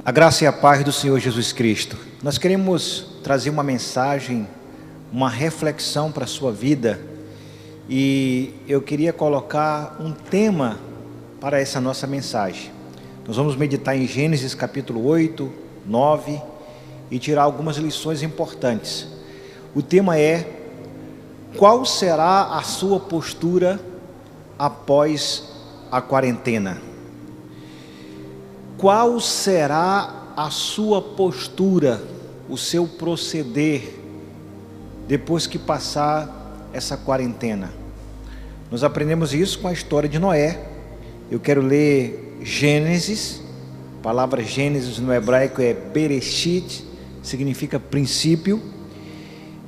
A graça e a paz do Senhor Jesus Cristo. Nós queremos trazer uma mensagem, uma reflexão para a sua vida, e eu queria colocar um tema para essa nossa mensagem. Nós vamos meditar em Gênesis capítulo 8, 9 e tirar algumas lições importantes. O tema é: qual será a sua postura após a quarentena? Qual será a sua postura, o seu proceder, depois que passar essa quarentena? Nós aprendemos isso com a história de Noé. Eu quero ler Gênesis. A palavra Gênesis no hebraico é Bereshit, significa princípio.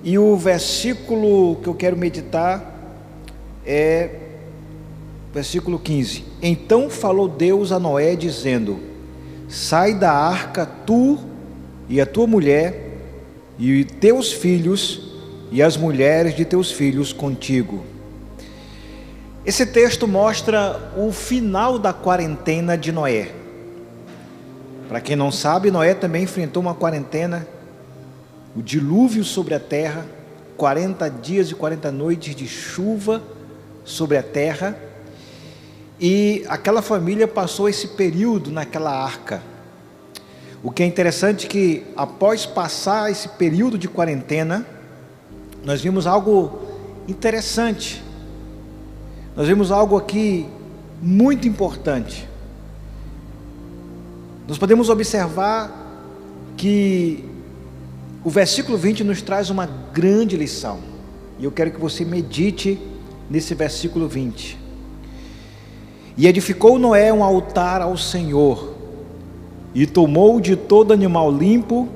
E o versículo que eu quero meditar é versículo 15. Então falou Deus a Noé dizendo: sai da arca, tu e a tua mulher, e teus filhos, e as mulheres de teus filhos contigo. Esse texto mostra o final da quarentena de Noé. Para quem não sabe, Noé também enfrentou uma quarentena, o dilúvio sobre a terra, 40 dias e 40 noites de chuva sobre a terra. E aquela família passou esse período naquela arca. O que é interessante é que após passar esse período de quarentena, nós vimos algo interessante. Nós vimos algo aqui muito importante. Nós podemos observar que o versículo 20 nos traz uma grande lição. E eu quero que você medite nesse versículo 20. E edificou Noé um altar ao Senhor, e tomou de todo animal limpo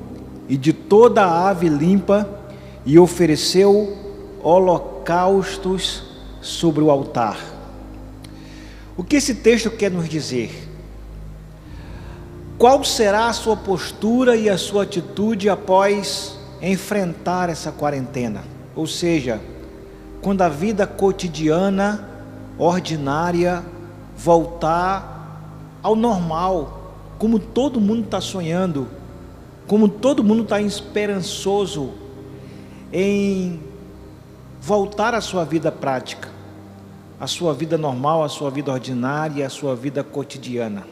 e de toda ave limpa, e ofereceu holocaustos sobre o altar. O que esse texto quer nos dizer? Qual será a sua postura e a sua atitude após enfrentar essa quarentena? Ou seja, quando a vida cotidiana, ordinária, voltar ao normal, como todo mundo está sonhando, como todo mundo está esperançoso em voltar à sua vida prática, à sua vida normal, à sua vida ordinária, à sua vida cotidiana.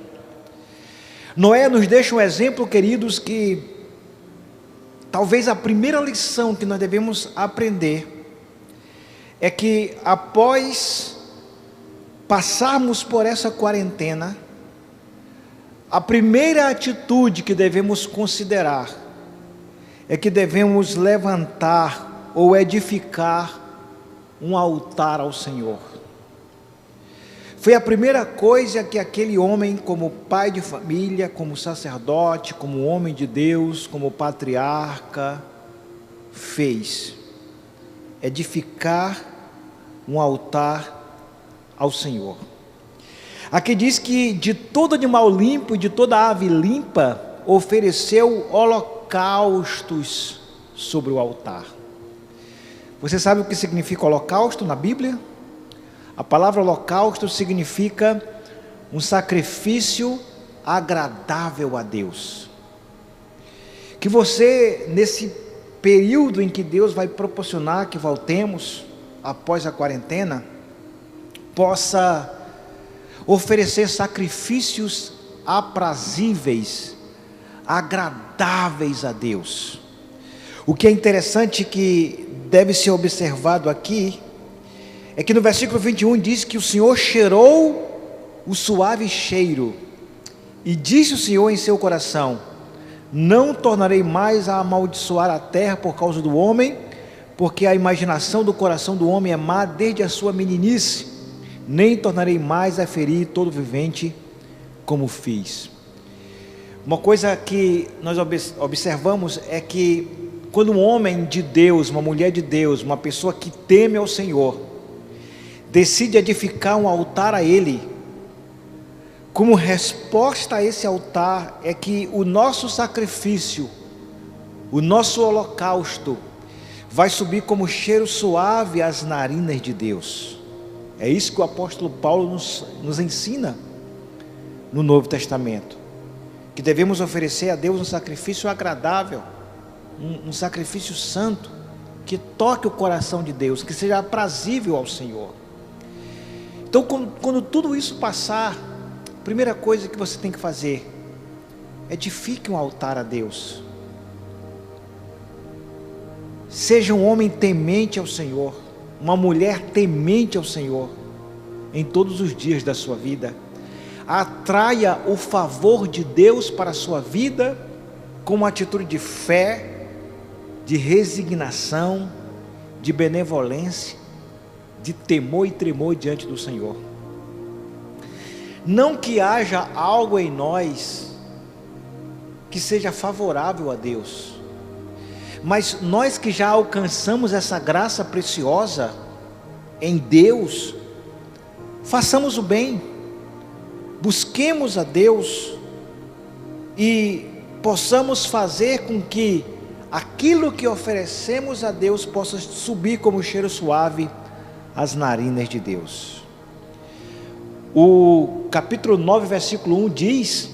Noé nos deixa um exemplo, queridos, que talvez a primeira lição que nós devemos aprender é que após passarmos por essa quarentena, a primeira atitude que devemos considerar é que devemos levantar ou edificar um altar ao Senhor. Foi a primeira coisa que aquele homem, como pai de família, como sacerdote, como homem de Deus, como patriarca, fez: edificar um altar ao Senhor. Aqui diz que de todo animal limpo e de toda ave limpa ofereceu holocaustos sobre o altar. Você sabe o que significa holocausto na Bíblia? A palavra holocausto significa um sacrifício agradável a Deus. Que você, nesse período em que Deus vai proporcionar que voltemos após a quarentena, possa oferecer sacrifícios aprazíveis, agradáveis a Deus. O que é interessante, que deve ser observado aqui, é que no versículo 21 diz que o Senhor cheirou o suave cheiro, e disse o Senhor em seu coração: não tornarei mais a amaldiçoar a terra por causa do homem, porque a imaginação do coração do homem é má desde a sua meninice, nem tornarei mais a ferir todo vivente como fiz. Uma coisa que nós observamos é que quando um homem de Deus, uma mulher de Deus, uma pessoa que teme ao Senhor, decide edificar um altar a Ele, como resposta a esse altar é que o nosso sacrifício, o nosso holocausto, vai subir como cheiro suave às narinas de Deus. É isso que o apóstolo Paulo nos ensina no Novo Testamento. que devemos oferecer a Deus um sacrifício agradável, um sacrifício santo, que toque o coração de Deus, que seja aprazível ao Senhor. Então, quando tudo isso passar, a primeira coisa que você tem que fazer, edifique um altar a Deus. Seja um homem temente ao Senhor, uma mulher temente ao Senhor, em todos os dias da sua vida. Atraia o favor de Deus para a sua vida, com uma atitude de fé, de resignação, de benevolência, de temor e tremor diante do Senhor. Não que haja algo em nós que seja favorável a Deus, mas nós que já alcançamos essa graça preciosa em Deus, façamos o bem, busquemos a Deus e possamos fazer com que aquilo que oferecemos a Deus possa subir como cheiro suave às narinas de Deus. O capítulo 9, versículo 1 diz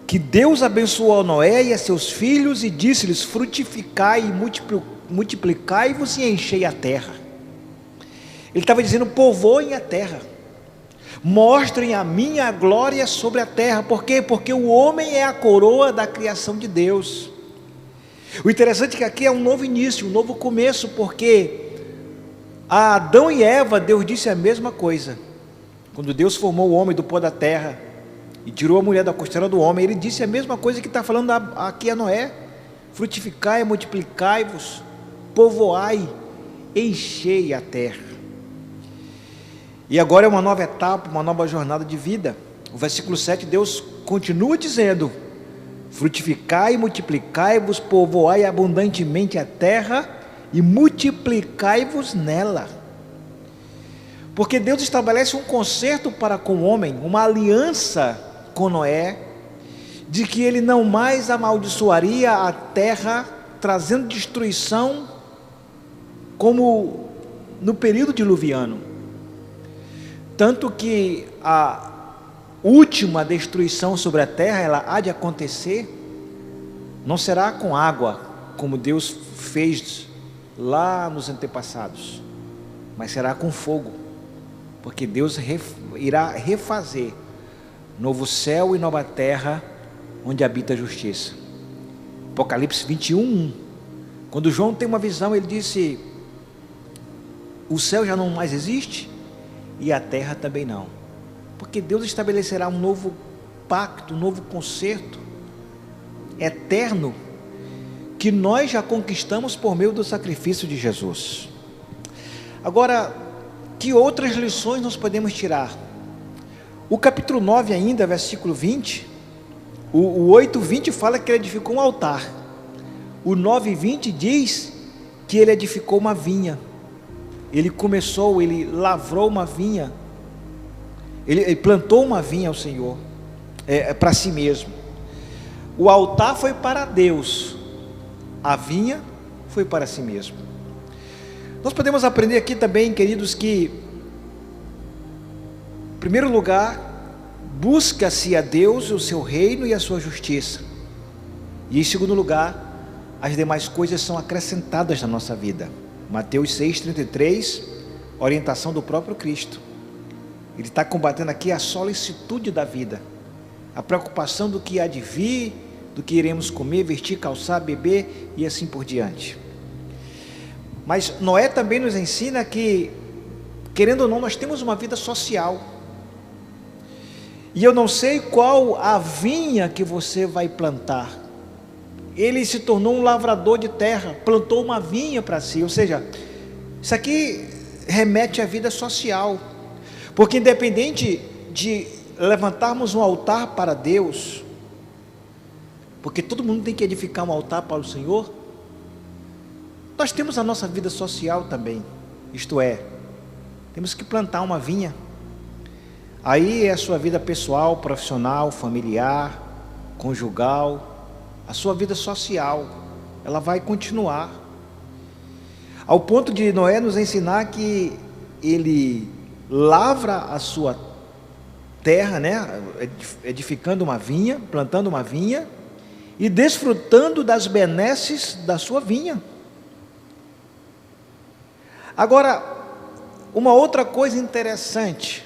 que Deus abençoou Noé e a seus filhos e disse-lhes: frutificai e multiplicai-vos e enchei a terra. Ele estava dizendo: povoem a terra, mostrem a minha glória sobre a terra. Por quê? Porque o homem é a coroa da criação de Deus. O interessante é que aqui é um novo início, um novo começo, porque a Adão e Eva, Deus disse a mesma coisa. Quando Deus formou o homem do pó da terra e tirou a mulher da costela do homem, Ele disse a mesma coisa que está falando aqui a Noé: frutificai, multiplicai-vos, povoai, enchei a terra. E agora é uma nova etapa, uma nova jornada de vida. O versículo 7, Deus continua dizendo: frutificai, multiplicai-vos, povoai abundantemente a terra e multiplicai-vos nela. Porque Deus estabelece um concerto para com o homem, uma aliança com Noé, de que ele não mais amaldiçoaria a terra, trazendo destruição como no período diluviano. Tanto que a última destruição sobre a terra, ela há de acontecer, não será com água, como Deus fez lá nos antepassados, mas será com fogo, porque Deus irá refazer novo céu e nova terra, onde habita a justiça. Apocalipse 21:1. Quando João tem uma visão, ele disse: o céu já não mais existe e a terra também não, porque Deus estabelecerá um novo pacto, um novo concerto eterno, que nós já conquistamos por meio do sacrifício de Jesus. Agora, que outras lições nós podemos tirar? O capítulo 9 ainda, versículo 20, o 8:20 fala que ele edificou um altar. O 9:20 diz que ele edificou uma vinha. Ele lavrou uma vinha, ele plantou uma vinha ao Senhor, para si mesmo. O altar foi para Deus, a vinha foi para si mesmo. Nós podemos aprender aqui também, queridos, que em primeiro lugar, busca-se a Deus, o seu reino e a sua justiça, e em segundo lugar, as demais coisas são acrescentadas na nossa vida. Mateus 6,33, orientação do próprio Cristo. Ele está combatendo aqui a solicitude da vida, a preocupação do que há de vir, do que iremos comer, vestir, calçar, beber e assim por diante. Mas Noé também nos ensina que, querendo ou não, nós temos uma vida social. E eu não sei qual a vinha que você vai plantar. Ele se tornou um lavrador de terra, plantou uma vinha para si. Ou seja, isso aqui remete à vida social, porque independente de levantarmos um altar para Deus, porque todo mundo tem que edificar um altar para o Senhor, nós temos a nossa vida social também, isto é, temos que plantar uma vinha. Aí é a sua vida pessoal, profissional, familiar, conjugal, a sua vida social, ela vai continuar, ao ponto de Noé nos ensinar que ele lavra a sua terra, né, edificando uma vinha, plantando uma vinha e desfrutando das benesses da sua vinha. Agora, uma outra coisa interessante: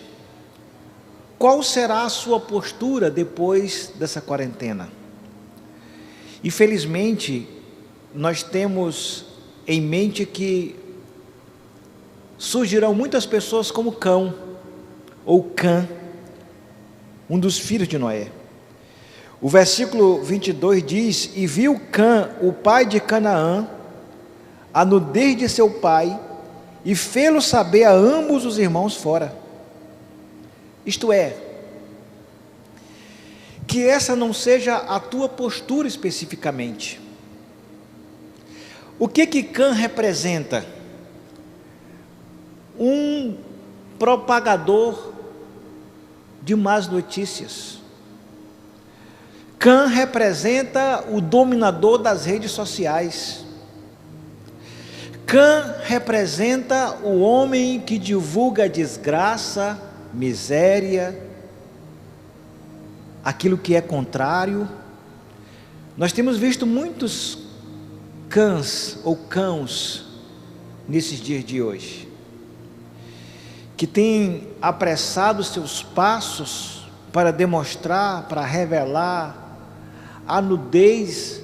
qual será a sua postura depois dessa quarentena? Infelizmente, nós temos em mente que surgirão muitas pessoas como Cão ou Cã, um dos filhos de Noé. O versículo 22 diz: e viu Cã, o pai de Canaã, a nudez de seu pai, e fê-lo saber a ambos os irmãos fora. Isto é, que essa não seja a tua postura especificamente. O que Cã representa? Um propagador de más notícias. Cã representa o dominador das redes sociais. Cã representa o homem que divulga desgraça, miséria, aquilo que é contrário. Nós temos visto muitos cãs ou cãos nesses dias de hoje, que têm apressado seus passos para demonstrar, para revelar a nudez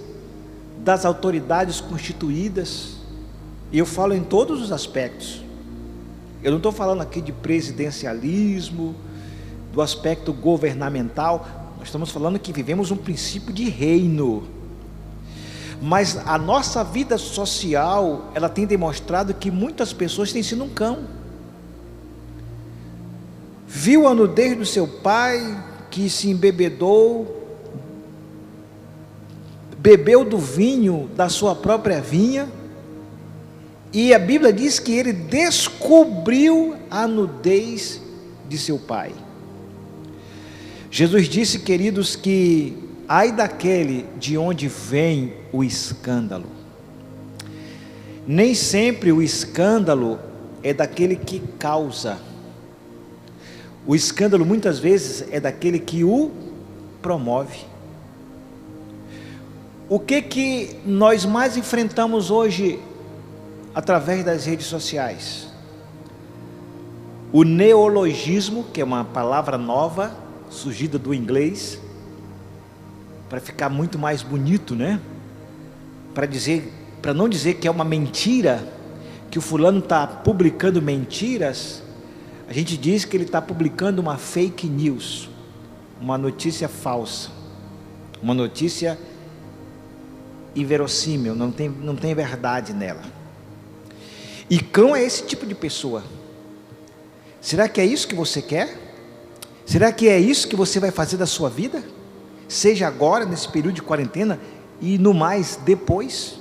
das autoridades constituídas. E eu falo em todos os aspectos. Eu não estou falando aqui de presidencialismo, do aspecto governamental. Nós estamos falando que vivemos um princípio de reino. Mas a nossa vida social, ela tem demonstrado que muitas pessoas têm sido um cão. Viu a nudez do seu pai, que se embebedou, bebeu do vinho da sua própria vinha, e a Bíblia diz que ele descobriu a nudez de seu pai. Jesus disse, queridos, que ai daquele de onde vem o escândalo. Nem sempre o escândalo é daquele que causa. O escândalo muitas vezes é daquele que o promove. O que nós mais enfrentamos hoje através das redes sociais? O neologismo, que é uma palavra nova, surgida do inglês, para ficar muito mais bonito, né? Para não dizer que é uma mentira, que o fulano está publicando mentiras, a gente diz que ele está publicando uma fake news, uma notícia falsa, uma notícia inverossímil, não tem verdade nela. E cão é esse tipo de pessoa. Será que é isso que você quer? Será que é isso que você vai fazer da sua vida? Seja agora, nesse período de quarentena, e no mais depois,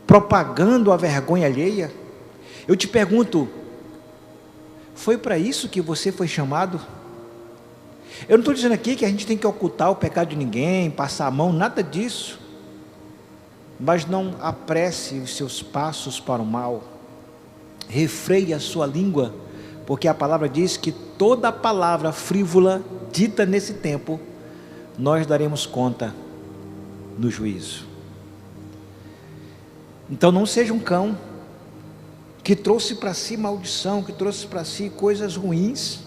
propagando a vergonha alheia? Eu te pergunto, foi para isso que você foi chamado? Eu não estou dizendo aqui que a gente tem que ocultar o pecado de ninguém, passar a mão, nada disso. Mas não apresse os seus passos para o mal. Refreie a sua língua, porque a palavra diz que toda palavra frívola dita nesse tempo, nós daremos conta no juízo. Então não seja um cão que trouxe para si maldição, que trouxe para si coisas ruins.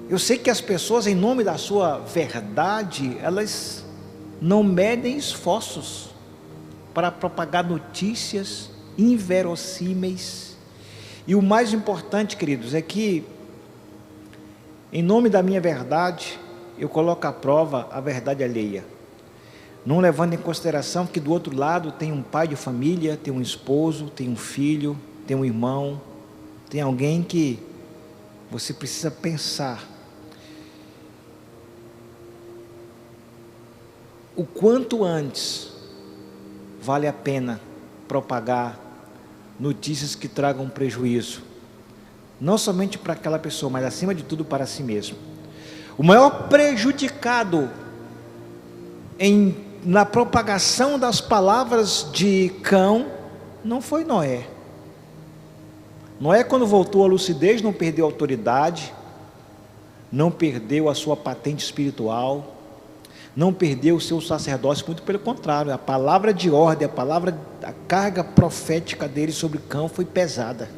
Eu sei que as pessoas, em nome da sua verdade, elas não medem esforços para propagar notícias inverossímeis. E o mais importante, queridos, é que, em nome da minha verdade, eu coloco à prova a verdade alheia, não levando em consideração que do outro lado tem um pai de família, tem um esposo, tem um filho, tem um irmão, tem alguém que você precisa pensar o quanto antes vale a pena propagar notícias que tragam prejuízo, não somente para aquela pessoa, mas acima de tudo para si mesmo. O maior prejudicado na propagação das palavras de Cão não foi Noé. Noé, quando voltou à lucidez, não perdeu a autoridade, não perdeu a sua patente espiritual, não perdeu o seu sacerdócio, muito pelo contrário, a palavra de ordem, a carga profética dele sobre Cão foi pesada,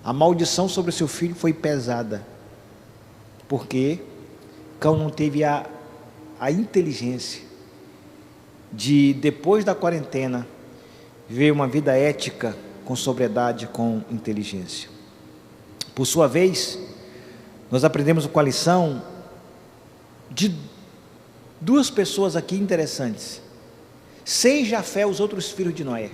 a maldição sobre o seu filho foi pesada, porque Cão não teve a inteligência de, depois da quarentena, viver uma vida ética, com sobriedade, com inteligência. Por sua vez, nós aprendemos com a lição de duas pessoas aqui interessantes. Sem Jafé, os outros filhos de Noé.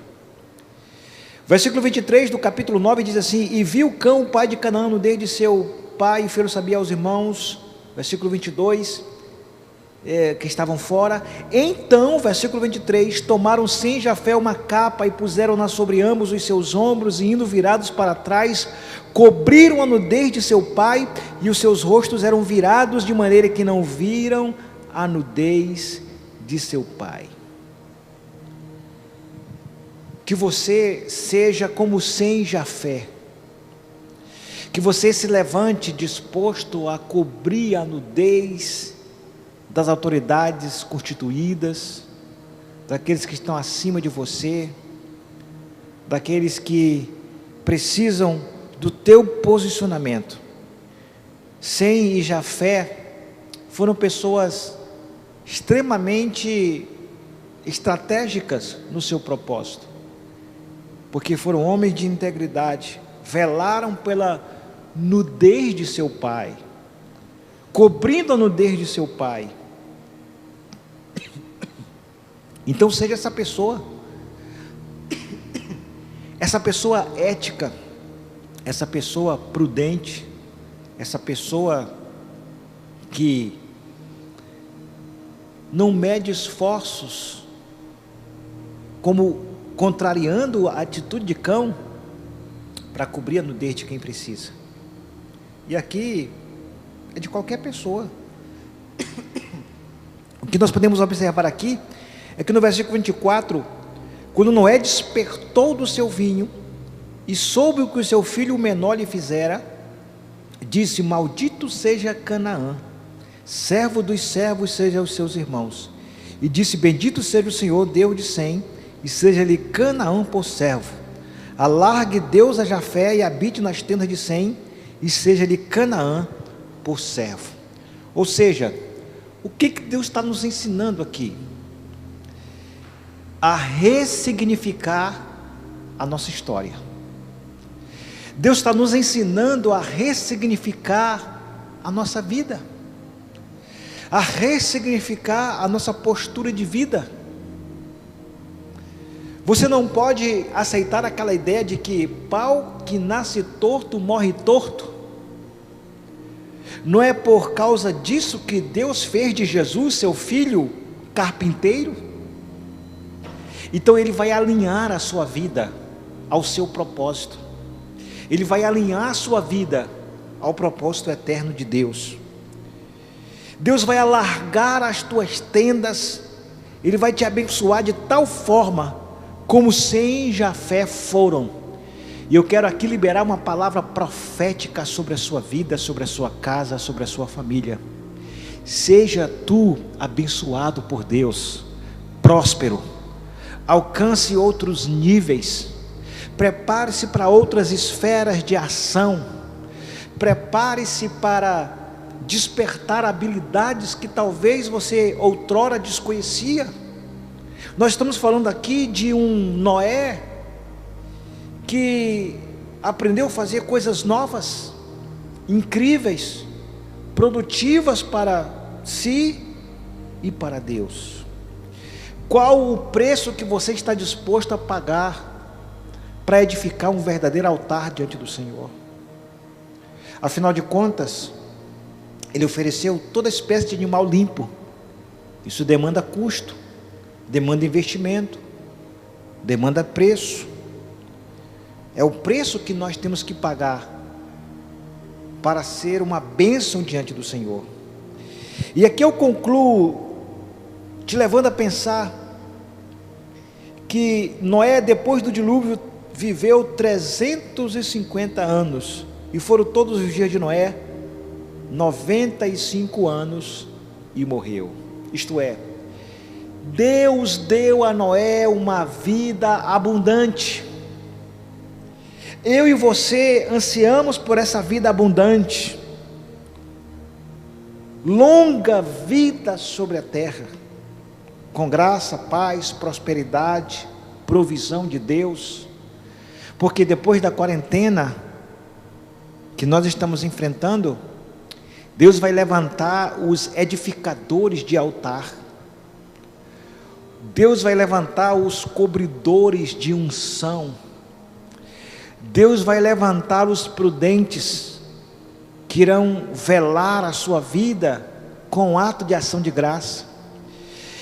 Versículo 23 do capítulo 9 diz assim: e viu Cão, o pai de Canaã, desde seu pai, e fez saber aos irmãos. Versículo 22, que estavam fora. Então, versículo 23, tomaram sem Jafé uma capa e puseram-na sobre ambos os seus ombros, e indo virados para trás, cobriram a nudez de seu pai, e os seus rostos eram virados de maneira que não viram a nudez de seu pai. Que você seja como sem Jafé, que você se levante disposto a cobrir a nudez das autoridades constituídas, daqueles que estão acima de você, daqueles que precisam do teu posicionamento. Sem e Jafé foram pessoas extremamente estratégicas no seu propósito, porque foram homens de integridade, velaram pela nudez de seu pai, cobrindo a nudez de seu pai. Então seja essa pessoa ética, essa pessoa prudente, essa pessoa que não mede esforços, como contrariando a atitude de Cão, para cobrir a nudez de quem precisa. E aqui é de qualquer pessoa. O que nós podemos observar aqui é que no versículo 24, quando Noé despertou do seu vinho e soube o que o seu filho menor lhe fizera, disse: maldito seja Canaã, servo dos servos seja os seus irmãos. E disse: bendito seja o Senhor, Deus de Sem, e seja-lhe Canaã por servo. Alargue Deus a Jafé e habite nas tendas de Sem, e seja-lhe Canaã por servo. Ou seja, o que Deus está nos ensinando aqui? A ressignificar a nossa história. Deus está nos ensinando a ressignificar a nossa vida, a ressignificar a nossa postura de vida. Você não pode aceitar aquela ideia de que pau que nasce torto morre torto. Não é por causa disso que Deus fez de Jesus seu filho carpinteiro? Então ele vai alinhar a sua vida ao seu propósito, ele vai alinhar a sua vida ao propósito eterno de Deus. Deus vai alargar as tuas tendas, ele vai te abençoar de tal forma como sem Jafé foram. E eu quero aqui liberar uma palavra profética sobre a sua vida, sobre a sua casa, sobre a sua família. Seja tu abençoado por Deus, próspero, alcance outros níveis, prepare-se para outras esferas de ação, prepare-se para despertar habilidades que talvez você outrora desconhecia. Nós estamos falando aqui de um Noé que aprendeu a fazer coisas novas, incríveis, produtivas para si e para Deus. Qual o preço que você está disposto a pagar para edificar um verdadeiro altar diante do Senhor? Afinal de contas, ele ofereceu toda espécie de animal limpo. Isso demanda custo, demanda investimento, demanda preço. É o preço que nós temos que pagar para ser uma bênção diante do Senhor. E aqui eu concluo te levando a pensar que Noé, depois do dilúvio, viveu 350 anos, e foram todos os dias de Noé 95 anos e morreu. Isto é, Deus deu a Noé uma vida abundante. Eu e você ansiamos por essa vida abundante, longa vida sobre a terra, com graça, paz, prosperidade, provisão de Deus, porque depois da quarentena que nós estamos enfrentando, Deus vai levantar os edificadores de altar, Deus vai levantar os cobridores de unção, Deus vai levantar os prudentes, que irão velar a sua vida com ato de ação de graça,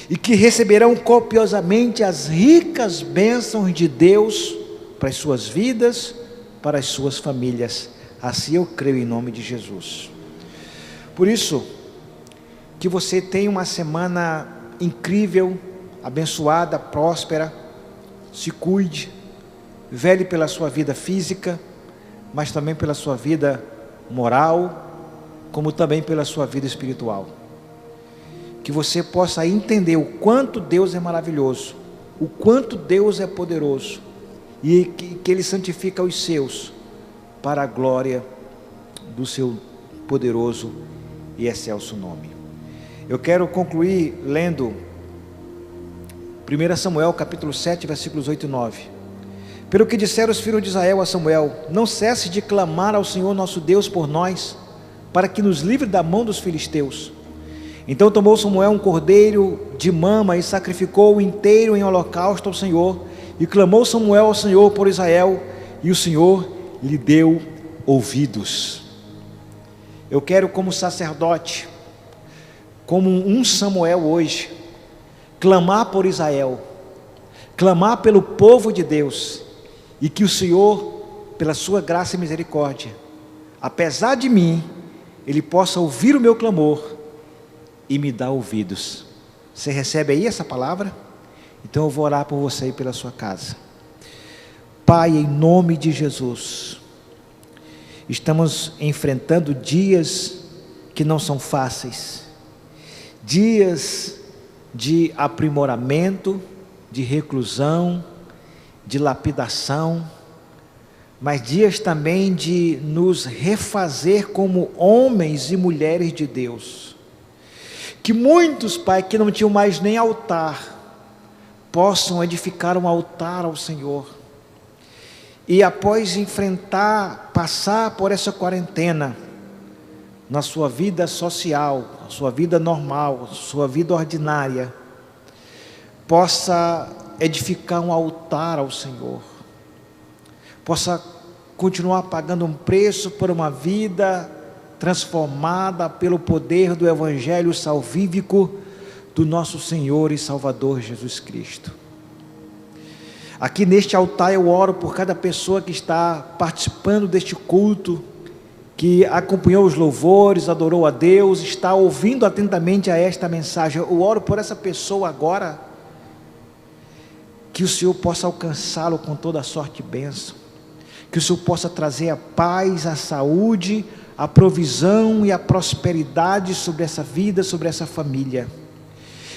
e que receberão copiosamente as ricas bênçãos de Deus para as suas vidas, para as suas famílias. Assim eu creio em nome de Jesus. Por isso, que você tenha uma semana incrível, abençoada, próspera. Se cuide, vele pela sua vida física, mas também pela sua vida moral, como também pela sua vida espiritual. Que você possa entender o quanto Deus é maravilhoso, o quanto Deus é poderoso, e que Ele santifica os seus, para a glória do seu poderoso e excelso nome. Eu quero concluir lendo 1 Samuel capítulo 7, versículos 8 e 9. Pelo que disseram os filhos de Israel a Samuel: não cesse de clamar ao Senhor nosso Deus por nós, para que nos livre da mão dos filisteus. Então tomou Samuel um cordeiro de mama e sacrificou-o inteiro em holocausto ao Senhor, e clamou Samuel ao Senhor por Israel, e o Senhor lhe deu ouvidos. Eu quero, como sacerdote, como um Samuel hoje, clamar por Israel, clamar pelo povo de Deus, e que o Senhor, pela sua graça e misericórdia, apesar de mim, Ele possa ouvir o meu clamor e me dar ouvidos. Você recebe aí essa palavra? Então eu vou orar por você e pela sua casa. Pai, em nome de Jesus, estamos enfrentando dias que não são fáceis, dias de aprimoramento, de reclusão, de lapidação, mas dias também de nos refazer como homens e mulheres de Deus. Que muitos, Pai, que não tinham mais nem altar, possam edificar um altar ao Senhor, e após enfrentar, passar por essa quarentena, na sua vida social, na sua vida normal, na sua vida ordinária, possa edificar um altar ao Senhor, possa continuar pagando um preço por uma vida transformada pelo poder do Evangelho salvífico do nosso Senhor e Salvador Jesus Cristo. Aqui neste altar eu oro por cada pessoa que está participando deste culto, que acompanhou os louvores, adorou a Deus, está ouvindo atentamente a esta mensagem. Eu oro por essa pessoa agora, que o Senhor possa alcançá-lo com toda a sorte e bênção, que o Senhor possa trazer a paz, a saúde, a provisão e a prosperidade sobre essa vida, sobre essa família.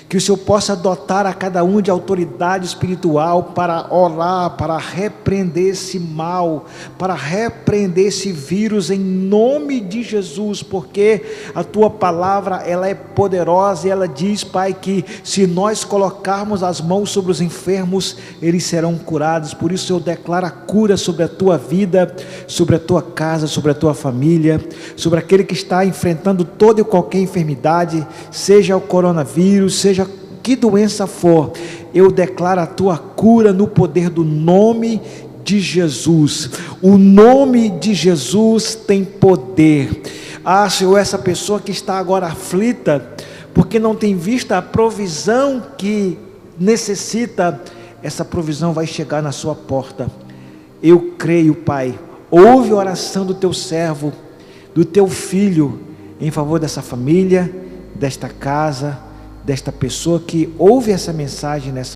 Que o Senhor possa dotar a cada um de autoridade espiritual para orar, para repreender esse mal, para repreender esse vírus em nome de Jesus, porque a Tua palavra ela é poderosa e ela diz, Pai, que se nós colocarmos as mãos sobre os enfermos, eles serão curados. Por isso eu declaro a cura sobre a Tua vida, sobre a Tua casa, sobre a Tua família, sobre aquele que está enfrentando toda e qualquer enfermidade, seja o coronavírus, seja que doença for, eu declaro a Tua cura no poder do nome de Jesus. O nome de Jesus tem poder. Senhor, essa pessoa que está agora aflita, porque não tem visto a provisão que necessita, essa provisão vai chegar na sua porta. Eu creio, Pai, ouve a oração do Teu servo, do Teu filho, em favor dessa família, desta casa, desta pessoa que ouve essa mensagem nessa